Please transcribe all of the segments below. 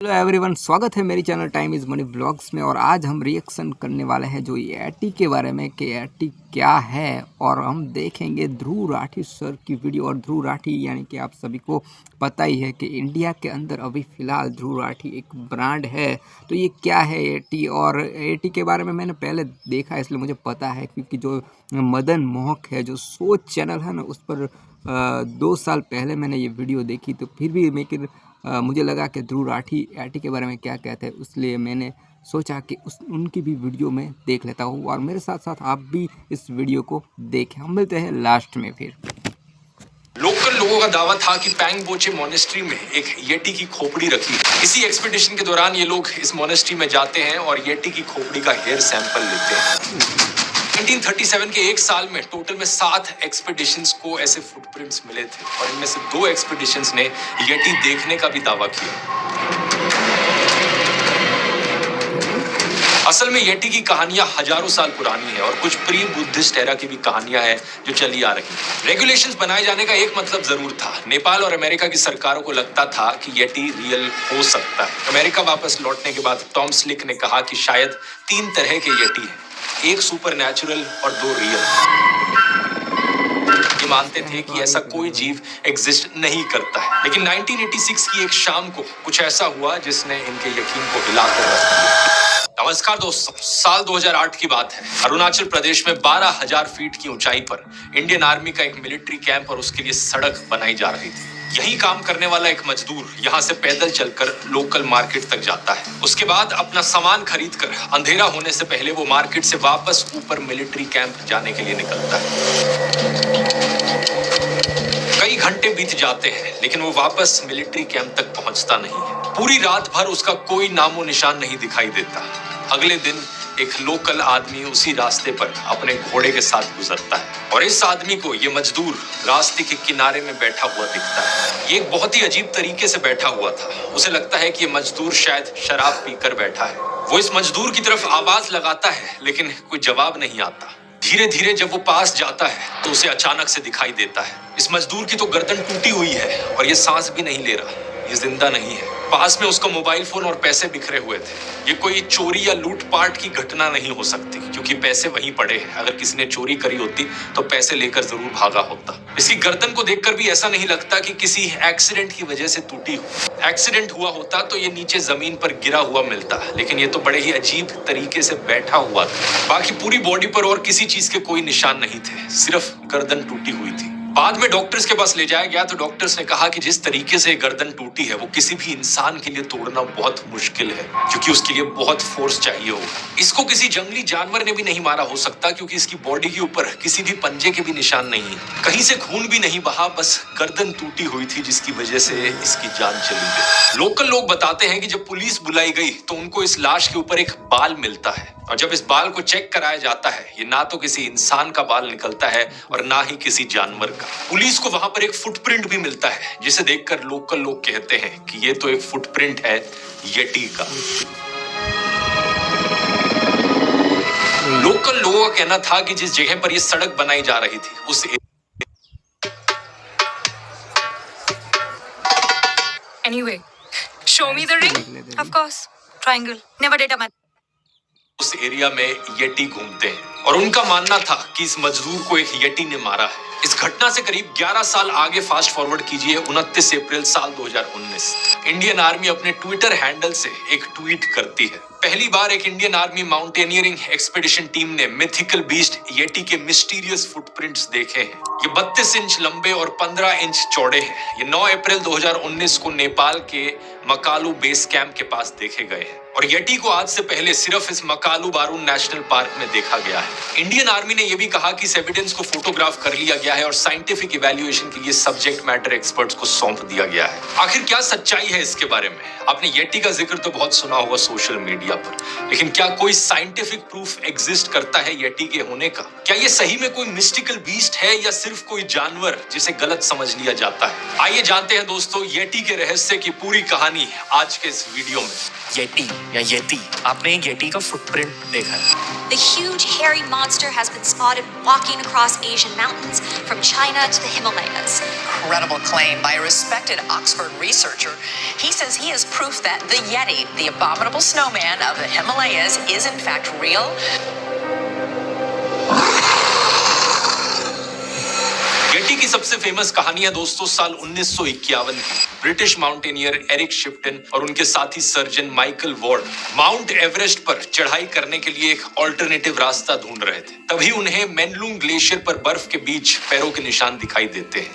Hello everyone, स्वागत है मेरी channel time is money blogs में। और आज हम रिएक्शन करने वाले हैं जो एटी के बारे में कि एटी क्या है। और हम देखेंगे ध्रुव राठी सर की वीडियो। और ध्रुव राठी यानी कि आप सभी को पता ही है कि इंडिया के अंदर अभी फ़िलहाल ध्रुव राठी एक ब्रांड है। तो ये क्या है एटी, और एटी के बारे में मैंने पहले देखा है इसलिए मुझे पता है, क्योंकि जो मदन मोहक है जो सोच चैनल है ना, उस पर 2 साल पहले मैंने ये वीडियो देखी। तो फिर भी मुझे लगा कि ध्रुव राठी एटी के बारे में क्या कहते हैं, इसलिए मैंने सोचा कि उनकी भी वीडियो में देख लेता हूँ। और मेरे साथ साथ आप भी इस वीडियो को देखें। हम मिलते हैं लास्ट में फिर। लोकल लोगों का दावा था कि पैंग बोचे मोनेस्ट्री में एक येटी की खोपड़ी रखी। इसी एक्सपीडिशन के दौरान ये लोग इस मोनेस्ट्री में जाते हैं और येटी की खोपड़ी का हेयर सैंपल लेते हैं। 1937 के एक साल में टोटल में 7 एक्सपीडिशंस को ऐसे फुटप्रिंट्स मिले थे और इनमें से 2 एक्सपीडिशंस ने येटी देखने का भी दावा किया। असल में येटी की कहानियां हजारों साल पुरानी है और कुछ प्री बुद्धिस्ट एरा की भी कहानियां हैं जो चली आ रही हैं। रेगुलेशंस बनाए जाने का एक मतलब जरूर था। नेपाल और अमेरिका की सरकारों को लगता था कि येटी रियल हो सकता है। अमेरिका वापस लौटने के बाद टॉम स्लिक ने कहा कि शायद 3 तरह के येटी हैं, एक सुपर नेचुरल और 2 रियल। ये मानते थे कि ऐसा कोई जीव एग्जिस्ट नहीं करता है। लेकिन 1986 की एक शाम को कुछ ऐसा हुआ जिसने इनके यकीन को हिलाकर रख दिया। नमस्कार दोस्तों, साल 2008 की बात है। अरुणाचल प्रदेश में 12,000 फीट की ऊंचाई पर इंडियन आर्मी का एक मिलिट्री कैंप और उसके लिए सड़क बनाई जा रही थी। यही काम करने वाला एक मजदूर यहाँ से पैदल चलकर लोकल मार्केट तक जाता है। उसके बाद अपना सामान खरीद कर अंधेरा होने से पहले वो मार्केट से वापस ऊपर मिलिट्री कैंप जाने के लिए निकलता है। कई घंटे बीत जाते हैं लेकिन वो वापस मिलिट्री कैंप तक पहुंचता नहीं है। पूरी रात भर उसका कोई नामो निशान नहीं दिखाई देता। अगले दिन एक लोकल आदमी उसी रास्ते पर अपने घोड़े के साथ गुजरता है और इस आदमी को ये मजदूर रास्ते के किनारे में बैठा हुआ दिखता है। ये एक बहुत ही अजीब तरीके से बैठा हुआ था। उसे लगता है कि ये मजदूर शायद शराब पीकर बैठा है। वो इस मजदूर की तरफ आवाज लगाता है लेकिन कोई जवाब नहीं आता। धीरे धीरे जब वो पास जाता है तो उसे अचानक से दिखाई देता है इस मजदूर की तो गर्दन टूटी हुई है और ये सांस भी नहीं ले रहा, ये जिंदा नहीं है। पास में उसका मोबाइल फोन और पैसे बिखरे हुए थे। ये कोई चोरी या लूटपाट की घटना नहीं हो सकती क्योंकि पैसे वहीं पड़े हैं। अगर किसी ने चोरी करी होती तो पैसे लेकर जरूर भागा होता। इसकी गर्दन को देखकर भी ऐसा नहीं लगता कि किसी एक्सीडेंट की वजह से टूटी हो। एक्सीडेंट हुआ होता तो ये नीचे जमीन पर गिरा हुआ मिलता, लेकिन ये तो बड़े ही अजीब तरीके से बैठा हुआ था। बाकी पूरी बॉडी पर और किसी चीज के कोई निशान नहीं थे, सिर्फ गर्दन टूटी हुई थी। बाद में डॉक्टर्स के पास ले जाया गया तो डॉक्टर्स ने कहा कि जिस तरीके से गर्दन टूटी है वो किसी भी इंसान के लिए तोड़ना बहुत मुश्किल है क्योंकि उसके लिए बहुत फोर्स चाहिए हो। इसको किसी जंगली जानवर ने भी नहीं मारा हो सकता क्योंकि इसकी बॉडी के ऊपर किसी भी पंजे के भी निशान नहीं है। कहीं से खून भी नहीं बहा, बस गर्दन टूटी हुई थी जिसकी वजह से इसकी जान चली गई। लोकल लोग बताते हैं कि जब पुलिस बुलाई गई तो उनको इस लाश के ऊपर एक बाल मिलता है और जब इस बाल को चेक कराया जाता है ये ना तो किसी इंसान का बाल निकलता है और ना ही किसी जानवर का। पुलिस को वहां पर एक फुटप्रिंट भी मिलता है जिसे देखकर लोकल लोग कहते हैं कि ये तो एक फुटप्रिंट है येटी का। लोकल लोगों का कहना था कि जिस जगह पर ये सड़क बनाई जा रही थी उस Anyway, show me the ring. Of course, triangle. Never did a उस एरिया में येटी घूमते हैं और उनका मानना था कि इस मजदूर को एक येटी ने मारा है। इस घटना से करीब 11 साल आगे फास्ट फॉरवर्ड कीजिए 29 अप्रैल साल 2019। इंडियन आर्मी अपने ट्विटर हैंडल से एक ट्वीट करती है। पहली बार एक Indian army mountaineering expedition team ने मिथिकल बीस्ट येटी के मिस्टीरियस फुटप्रिंट्स देखे हैं। ये 32 इंच लंबे और 15 इंच चौड़े हैं। ये 9 अप्रैल 2019 को नेपाल के मकालू बेस कैंप के पास देखे गए हैं और येटी को आज से पहले सिर्फ इस मकालू बारून नेशनल पार्क में देखा गया है। इंडियन आर्मी ने यह भी कहा कि इस एविडेंस को फोटोग्राफ कर लिया गया है और साइंटिफिक इवैल्यूएशन के लिए सब्जेक्ट मैटर एक्सपर्ट्स को सौंप दिया गया है। आखिर क्या सच्चाई है इसके बारे में? आपने येटी का जिक्र तो बहुत सुना होगा सोशल मीडिया पर। लेकिन क्या कोई साइंटिफिक प्रूफ एग्जिस्ट करता है येटी के होने का? क्या ये सही में कोई मिस्टिकल बीस्ट है या सिर्फ कोई जानवर जिसे गलत समझ लिया जाता है? आइए जानते हैं दोस्तों येटी के रहस्य की पूरी कहानी आज के इस वीडियो में। येटी या येती, आपने येटी का फुटप्रिंट देखा है? The huge hairy monster has been spotted walking across Asian mountains from China to the Himalayas. Incredible claim by a respected Oxford researcher. He says he has proof that the Yeti, the abominable snowman of the Himalayas, is in fact real. Yeti की सबसे famous कहानी है दोस्तों साल 1951 की। British mountaineer Eric Shipton और उनके साथी surgeon Michael Ward Mount Everest पर चढ़ाई करने के लिए एक ऑल्टरनेटिव रास्ता ढूंढ रहे थे। तभी उन्हें मेनलूंग ग्लेशियर पर बर्फ के बीच पैरों के निशान दिखाई देते हैं।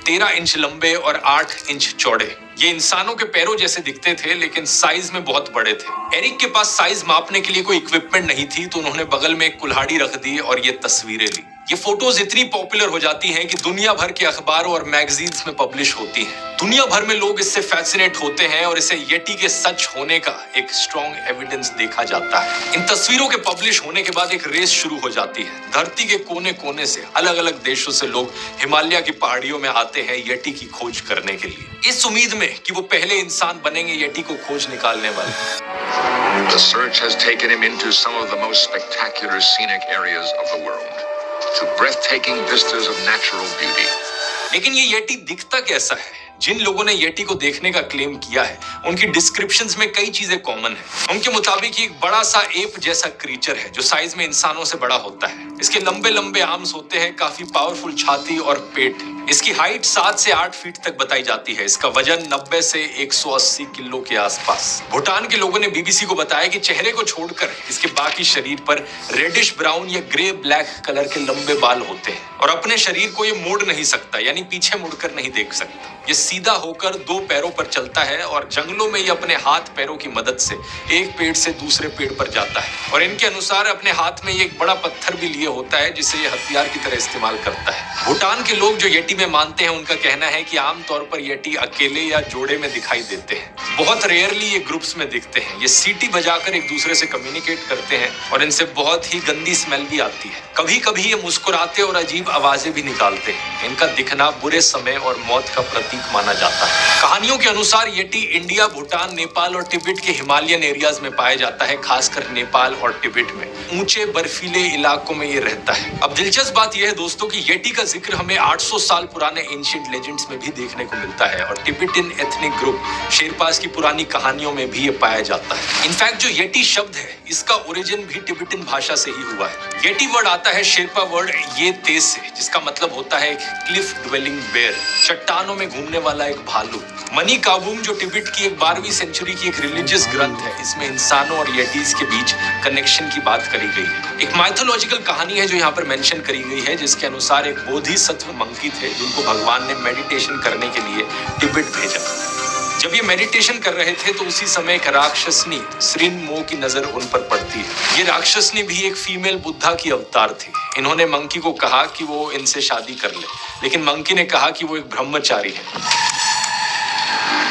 13 इंच लंबे और 8 इंच चौड़े। ये इंसानों के पैरों जैसे दिखते थे लेकिन साइज में बहुत बड़े थे। एरिक के पास साइज मापने के लिए कोई इक्विपमेंट नहीं थी तो उन्होंने बगल में एक कुल्हाड़ी रख दी और ये तस्वीरें ली। ये फोटोज इतनी पॉपुलर हो जाती हैं कि दुनिया भर के अखबारों और मैगजीन्स में पब्लिश होती हैं। दुनिया भर में लोग इससे फैसिनेट होते हैं और इसे येटी के सच होने का एक स्ट्रॉन्ग एविडेंस देखा जाता है। इन तस्वीरों के पब्लिश होने के बाद एक रेस शुरू हो जाती है। धरती के कोने कोने से अलग अलग देशों से लोग हिमालय की पहाड़ियों में आते हैं येटी की खोज करने के लिए, इस उम्मीद में कि वो पहले इंसान बनेंगे येटी को खोज निकालने वाले। The search has taken him into some of the most spectacular scenic areas of the world, to breathtaking vistas of natural beauty. लेकिन ये येटी दिखता कैसा है? जिन लोगों ने येटी को देखने का क्लेम किया है उनकी डिस्क्रिप्शंस में कई चीजें कॉमन है। उनके मुताबिक ये एक बड़ा सा एप जैसा क्रीचर है जो साइज में इंसानों से बड़ा होता है। इसके लंबे लंबे आर्म्स होते हैं, काफी पावरफुल छाती और पेट। इसकी हाइट 7 से 8 फीट तक बताई जाती है। इसका वजन 90 से 180 किलो के आसपास। भूटान के लोगों ने बीबीसी को बताया कि चेहरे को छोड़कर इसके बाकी शरीर पर रेडिश ब्राउन या ग्रे ब्लैक कलर के लंबे बाल होते हैं और अपने शरीर को ये मोड़ नहीं सकता, यानी पीछे मुड़कर नहीं देख सकता। ये सीधा होकर 2 पैरों पर चलता है और जंगलों में ये अपने हाथ पैरों की मदद से एक पेड़ से दूसरे पेड़ पर जाता है और इनके अनुसार अपने हाथ में ये एक बड़ा पत्थर भी लिए होता है जिसे ये हथियार की तरह इस्तेमाल करता है। भूटान के लोग जो येटी में मानते हैं उनका कहना है कि आमतौर पर येटी अकेले या जोड़े में दिखाई देते हैं। बहुत रेयरली ये ग्रुप्स में दिखते हैं। ये सीटी बजाकर एक दूसरे से कम्युनिकेट करते हैं और इनसे बहुत ही गंदी स्मेल भी आती है। कभी कभी ये मुस्कुराते और अजीब आवाजें भी निकालते हैं। इनका दिखना बुरे समय और मौत का प्रतीक माना जाता है। कहानियों के अनुसार येटी इंडिया, भूटान, नेपाल और तिब्बत के हिमालयन एरियाज में पाया जाता है, खासकर नेपाल और तिब्बत में ऊंचे बर्फीले इलाकों में ये रहता है। अब दिलचस्प बात यह है दोस्तों कि येटी का जिक्र हमें 800 साल पुराने एंशिएंट लेजेंड्स में भी देखने को मिलता है और तिब्बतियन एथनिक ग्रुप शेरपास की पुरानी कहानियों में भी ये पाया जाता है। इनफैक्ट जो येटी शब्द है इसका ओरिजिन भी तिब्बतियन भाषा से ही हुआ है। येटी वर्ड आता है शेरपा वर्ड ये तेज से, जिसका मतलब होता है एक क्लिफ ड्वेलिंग बेयर, चट्टानों में घूमने वाला एक भालू। मनी काबूम जो तिब्बत की एक 12वीं सेंचुरी की एक रिलीजियस ग्रंथ है, इसमें इंसानों और येटीज के बीच कनेक्शन की बात करी गई है। एक माइथोलॉजिकल कहानी है जो यहाँ पर मेंशन करी गई है, जिसके अनुसार एक बोधिसत्व मंकी थे जिनको भगवान ने मेडिटेशन करने के लिए तिब्बत भेजा। जब ये मेडिटेशन कर रहे थे तो उसी समय एक राक्षसनी श्रीन मो की नजर उन पर पड़ती है। ये राक्षसनी भी एक फीमेल बुद्धा की अवतार थी। इन्होंने मंकी को कहा कि वो इनसे शादी कर ले, लेकिन मंकी ने कहा कि वो एक ब्रह्मचारी है।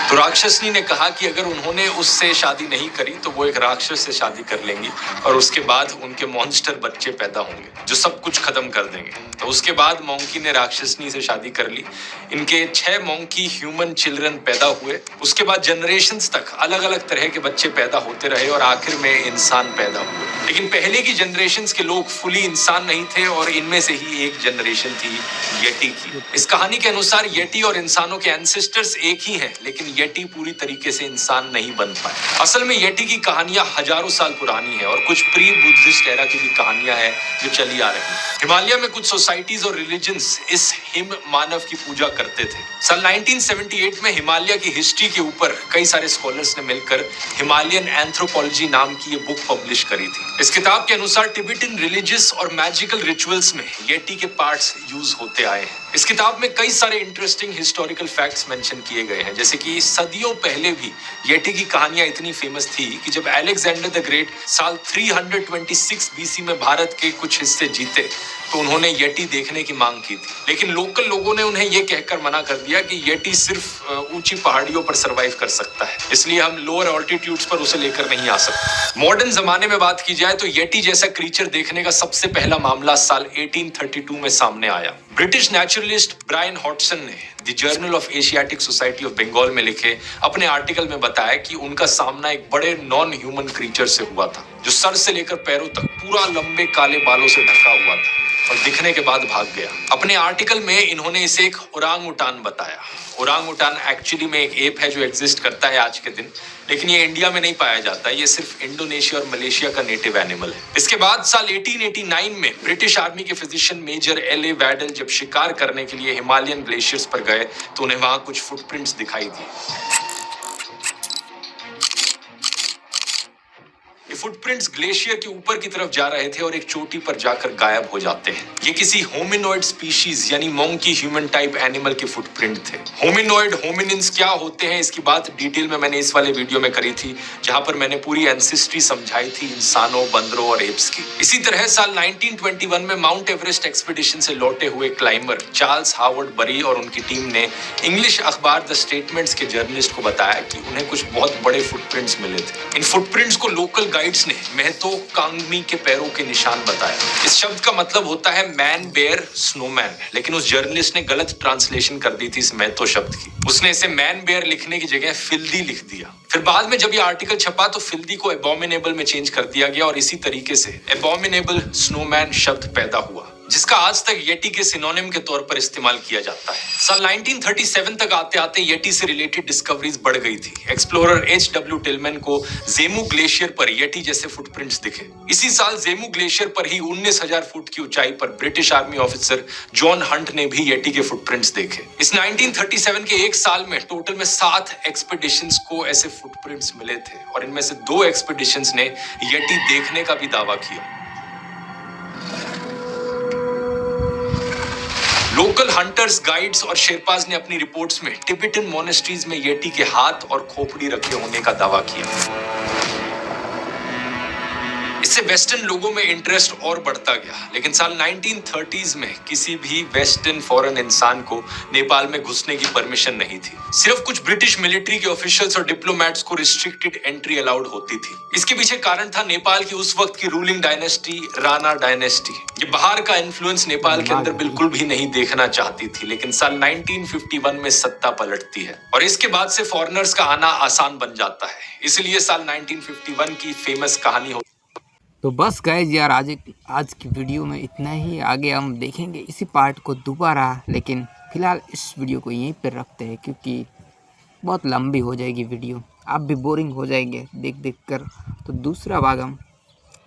तो राक्षसनी ने कहा कि अगर उन्होंने उससे शादी नहीं करी तो वो एक राक्षस से शादी कर लेंगी और उसके बाद उनके मॉन्स्टर बच्चे पैदा होंगे जो सब कुछ खत्म कर देंगे। तो उसके बाद मोंकी ने राक्षसनी से शादी कर ली। इनके 6 मोंकी ह्यूमन चिल्ड्रन पैदा हुए। उसके बाद जनरेशंस तक अलग अलग तरह के बच्चे पैदा होते रहे और आखिर में इंसान पैदा हुए। लेकिन पहले की जनरेशंस के लोग फुली इंसान नहीं थे और इनमें से ही एक जनरेशन थी येटी की। इस कहानी के अनुसार येटी और इंसानों के एंसेस्टर्स एक ही हैं, लेकिन येटी पूरी तरीके से इंसान नहीं बन पाए। असल में येटी की कहानियां हजारों साल पुरानी है और कुछ प्री बुद्धिस्ट एरा की भी कहानियां हैं जो चली आ रही हैं। हिमालय में कुछ सोसाइटीज और रिलीजन्स इस हिम मानव की पूजा करते थे। साल 1978 में हिमालय की हिस्ट्री के ऊपर कई सारे स्कॉलर्स ने मिलकर हिमालयन एंथ्रोपोलॉजी नाम की ये बुक पब्लिश करी थी। इस किताब के अनुसार तिब्बतियन रिलीजियस और मैजिकल रिचुअल्स में येटी के पार्ट्स यूज होते आए हैं। इस किताब में कई सारे इंटरेस्टिंग हिस्टोरिकल फैक्ट्स मेंशन किए गए हैं, जैसे कि सदियों पहले भी येटी की कहानियां इतनी फेमस थी कि जब अलेक्जेंडर द ग्रेट साल 326 बीसी में भारत के कुछ हिस्से जीते तो उन्होंने येटी देखने की मांग की थी, लेकिन लोकल लोगों ने उन्हें यह कहकर मना कर दिया कि येटी सिर्फ ऊंची पहाड़ियों पर सरवाइव कर सकता है, इसलिए हम लोअर ऑल्टीट्यूड्स पर उसे लेकर नहीं आ सकते। मॉडर्न जमाने में बात की जाए तो येटी जैसा क्रीचर देखने का सबसे पहला मामला साल 1832 में सामने आया। ब्रिटिश नेचुरलिस्ट ब्रायन हॉटसन ने the Journal of Asiatic Society of Bengal में लिखे अपने आर्टिकल में बताया कि उनका सामना एक बड़े नॉन ह्यूमन क्रीचर से हुआ था, जो सर से लेकर पैरों तक पूरा लंबे काले बालों से ढका हुआ था और दिखने के बाद भाग गया। अपने आर्टिकल में इन्होंने इसे एक ओरांग उटान बताया। ओरांग उटान एक्चुअली में एक एप है जो एग्जिस्ट करता है आज के दिन, लेकिन ये इंडिया में नहीं पाया जाता, ये सिर्फ इंडोनेशिया और मलेशिया का नेटिव एनिमल है। इसके बाद साल 1889 में ब्रिटिश आर्मी के फिजिशियन मेजर एल.ए. वैडल जब शिकार करने के लिए हिमालयन ग्लेशियर्स पर गए तो उन्हें वहां कुछ फुटप्रिंट्स दिखाई दिए। फुटप्रिंट्स ग्लेशियर के ऊपर की तरफ जा रहे थे और एक चोटी पर जाकर गायब हो जाते हैं। ये किसी होमिनॉइड स्पीशीज यानी मोंकी ह्यूमन टाइप एनिमल के फुटप्रिंट थे। होमिनॉइड होमिनिन्स क्या होते हैं इसकी बात डिटेल में मैंने इस वाले वीडियो में करी थी, जहां पर मैंने पूरी एंसेस्ट्री समझाई थी इंसानों, बंदरों और एप्स की। इसी तरह साल 1921 में माउंट एवरेस्ट एक्सपीडिशन से लौटे हुए क्लाइंबर चार्ल्स हावर्ड बरी और उनकी टीम ने इंग्लिश अखबार द स्टेटमेंट्स के जर्नलिस्ट को बताया कि उन्हें कुछ बहुत बड़े फुटप्रिंट्स मिले थे। इन फुटप्रिंट्स को लोकल गाइड्स ने महतो कांगमी के पैरों के निशान बताया। इस शब्द का मतलब होता है मैन, बेयर, स्नोमैन, लेकिन उस जर्नलिस्ट ने गलत ट्रांसलेशन कर दी थी इस महतो शब्द की। उसने इसे मैन बेयर लिखने की जगह फिल्दी लिख दिया। फिर बाद में जब ये आर्टिकल छपा तो फिल्दी को एबॉमिनेबल में चेंज कर दिया गया और इसी तरीके से एबॉमिनेबल स्नोमैन शब्द पैदा हुआ, जिसका आज तक येटी के सिनोनिम के तौर पर इस्तेमाल किया जाता है। साल 1937 तक आते आते येटी से रिलेटेड डिस्कवरीज बढ़ गई थी। Explorer H.W. टिलमैन को जेमू ग्लेशियर पर येटी जैसे फुटप्रिंट्स दिखे। इसी साल जेमू ग्लेशियर पर ही 19,000 फुट की ऊंचाई पर British army officer John Hunt ने भी येटी के फुटप्रिंट्स देखे। इस 1937 के एक साल में टोटल में 7 एक्सपीडिशंस को ऐसे फुटप्रिंट्स मिले थे और इनमें से 2 एक्सपीडिशंस ने येटी देखने का भी दावा किया। लोकल हंटर्स, गाइड्स और शेरपाज ने अपनी रिपोर्ट्स में टिबेटन मोनेस्ट्रीज में येटी के हाथ और खोपड़ी रखे होने का दावा किया। इससे वेस्टर्न लोगों में इंटरेस्ट और बढ़ता गया, लेकिन साल 1930s में किसी भी वेस्टर्न फॉरेन इंसान को नेपाल में घुसने की परमिशन नहीं थी। सिर्फ कुछ ब्रिटिश मिलिट्री के ऑफिशियल्स और डिप्लोमेट्स को रिस्ट्रिक्टेड एंट्री अलाउड होती थी। इसके पीछे कारण था नेपाल की उस वक्त की रूलिंग डायनेस्टी, राणा डायनेस्टी। ये बाहर का इन्फ्लुएंस नेपाल के अंदर बिल्कुल भी नहीं देखना चाहती थी, लेकिन साल 1951 में सत्ता पलटती है और इसके बाद से फॉरेनर्स का आना आसान बन जाता है। इसलिए साल 1951 की फेमस कहानी हो। तो बस गाइस यार आज की वीडियो में इतना ही। आगे हम देखेंगे इसी पार्ट को दोबारा, लेकिन फ़िलहाल इस वीडियो को यहीं पर रखते हैं क्योंकि बहुत लंबी हो जाएगी वीडियो, आप भी बोरिंग हो जाएंगे देख कर। तो दूसरा भाग हम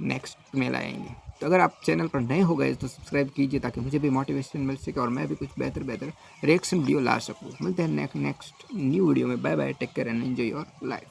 नेक्स्ट में लाएंगे। तो अगर आप चैनल पर नए हो गए तो सब्सक्राइब कीजिए ताकि मुझे भी मोटिवेशन मिल सके और मैं भी कुछ बेहतर रिएक्शन वीडियो ला सकूँ। मिलते हैं नेक्स्ट न्यू वीडियो में। Bye bye, take care and enjoy your life.